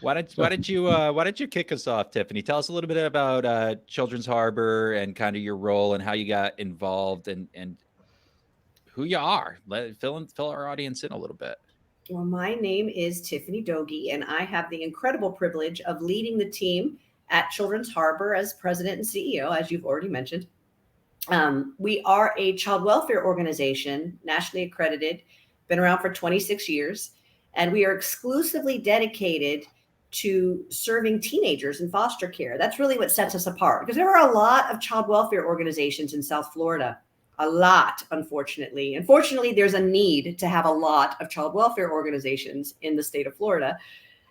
Why don't you kick us off, Tiffany? Tell us a little bit about Children's Harbor and kind of your role and how you got involved and who you are. Fill our audience in a little bit. Well, my name is Tiffani Dhooge, and I have the incredible privilege of leading the team at Children's Harbor as president and CEO, as you've already mentioned. We are a child welfare organization, nationally accredited, been around for 26 years, and we are exclusively dedicated to serving teenagers in foster care. That's really what sets us apart because there are a lot of child welfare organizations in South Florida. A lot, unfortunately. Unfortunately, there's a need to have a lot of child welfare organizations in the state of Florida.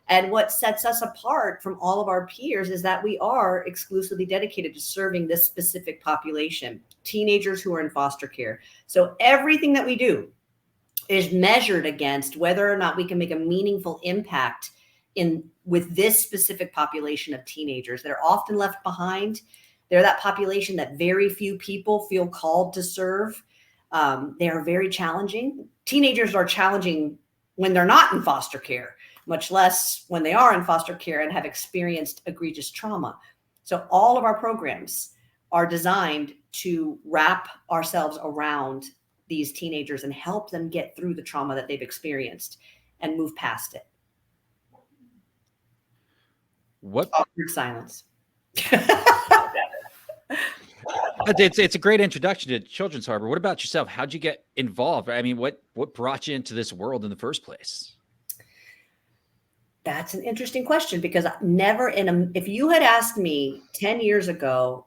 And what sets us apart from all of our peers is that we are exclusively dedicated to serving this specific population, teenagers who are in foster care. So everything that we do is measured against whether or not we can make a meaningful impact in with this specific population of teenagers that are often left behind. They're that population that very few people feel called to serve. They are very challenging. Teenagers are challenging when they're not in foster care, much less when they are in foster care and have experienced egregious trauma. So all of our programs are designed to wrap ourselves around these teenagers and help them get through the trauma that they've experienced and move past it. What awkward silence. It's a great introduction to Children's Harbor. What about yourself? How'd you get involved? I mean, what brought you into this world in the first place? That's an interesting question because if you had asked me 10 years ago,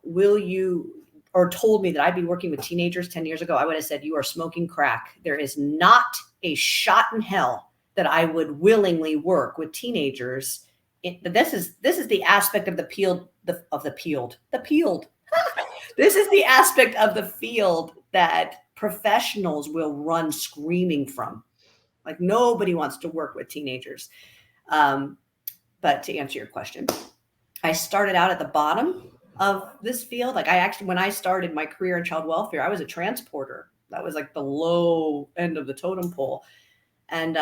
or told me that I'd be working with teenagers 10 years ago, I would have said, you are smoking crack. There is not a shot in hell that I would willingly work with teenagers. This is the aspect of the field. This is the aspect of the field that professionals will run screaming from. Like nobody wants to work with teenagers. But to answer your question, I started out at the bottom of this field. Like when I started my career in child welfare, I was a transporter. That was like the low end of the totem pole. And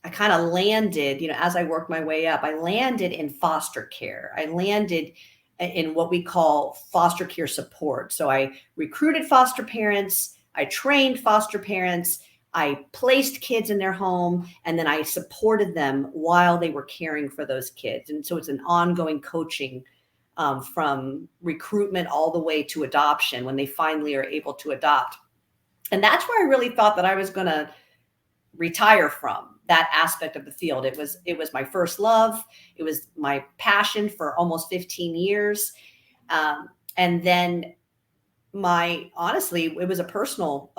I kind of landed, as I worked my way up, I landed in foster care. I landed in what we call foster care support. So I recruited foster parents, I trained foster parents, I placed kids in their home, and then I supported them while they were caring for those kids. And so it's an ongoing coaching from recruitment all the way to adoption when they finally are able to adopt. And that's where I really thought that I was going to retire from that aspect of the field. It was my first love. It was my passion for almost 15 years. And then honestly, it was a personal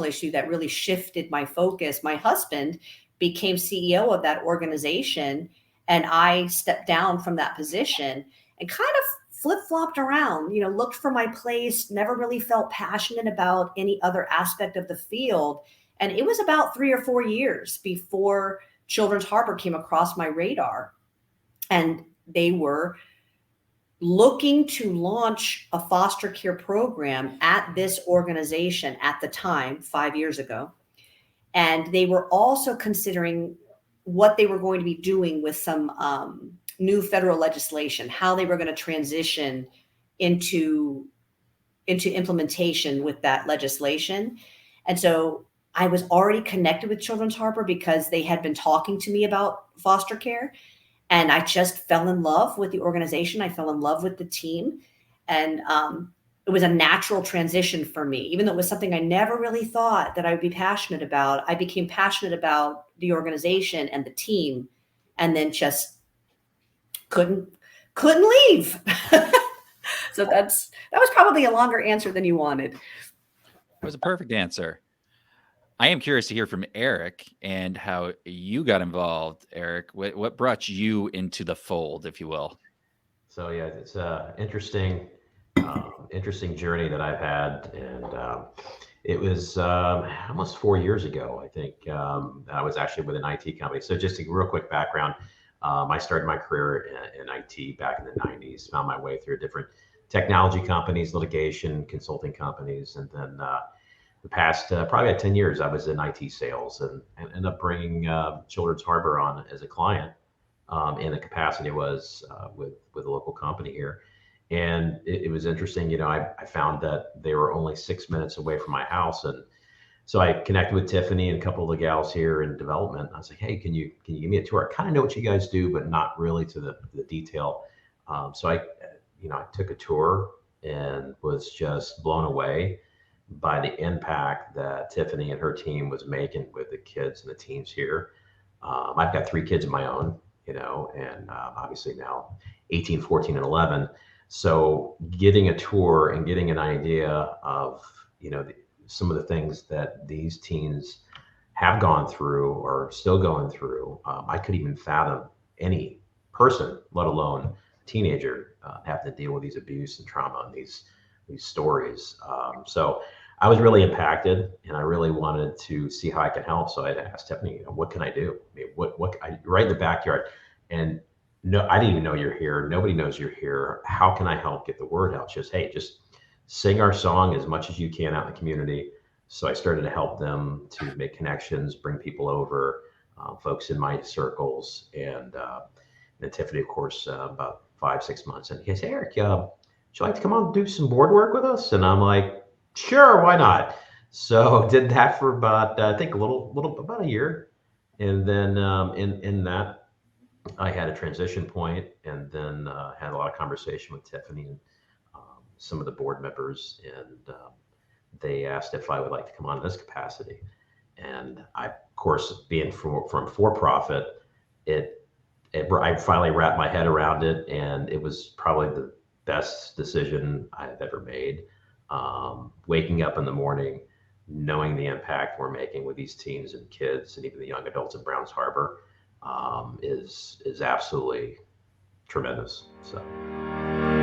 issue that really shifted my focus. My husband became CEO of that organization, and I stepped down from that position and kind of flip-flopped around, looked for my place, never really felt passionate about any other aspect of the field. And it was about 3 or 4 years before Children's Harbor came across my radar. And they were looking to launch a foster care program at this organization at the time, 5 years ago. And they were also considering what they were going to be doing with some new federal legislation, how they were going to transition into implementation with that legislation. And so I was already connected with Children's Harbor because they had been talking to me about foster care. And I just fell in love with the organization. I fell in love with the team. And it was a natural transition for me. Even though it was something I never really thought that I would be passionate about, I became passionate about the organization and the team, and then just couldn't leave. So that was probably a longer answer than you wanted. It was a perfect answer. I am curious to hear from Eric and how you got involved. Eric, what brought you into the fold, if you will? So yeah, it's a interesting journey that I've had, and it was almost 4 years ago, I think. I was actually with an IT company. So just a real quick background. I started my career in IT back in the 90s, found my way through different technology companies, litigation, consulting companies, and then the past probably about 10 years, I was in IT sales and ended up bringing Children's Harbor on as a client. and the capacity was with a local company here. And it was interesting, you know, I found that they were only 6 minutes away from my house. And so I connected with Tiffani and a couple of the gals here in development. I was like, hey, can you give me a tour? I kind of know what you guys do, but not really to the detail. So I took a tour and was just blown away by the impact that Tiffani and her team was making with the kids and the teens here. I've got 3 kids of my own, you know, and obviously now 18, 14, and 11. So getting a tour and getting an idea of, you know, some of the things that these teens have gone through or still going through, I couldn't even fathom any person, let alone teenager, having to deal with these abuse and trauma and these stories. So I was really impacted, and I really wanted to see how I could help. So I asked Tiffani, you know, what can I do? I mean, right in the backyard, and no, I didn't even know you're here. Nobody knows you're here. How can I help get the word out? Just, hey, just sing our song as much as you can out in the community. So I started to help them to make connections, bring people over, folks in my circles, and Tiffani, of course, about 5-6 months. And he goes, hey, Eric, would you like to come on and do some board work with us? And I'm like, sure, why not? So did that for about, I think about a year. And then in that, I had a transition point, and then had a lot of conversation with Tiffani and some of the board members, and they asked if I would like to come on in this capacity. And I, of course, being from for-profit, I finally wrapped my head around it, and it was probably the best decision I've ever made. Waking up in the morning, knowing the impact we're making with these teens and kids and even the young adults in Browns Harbor is absolutely tremendous. So.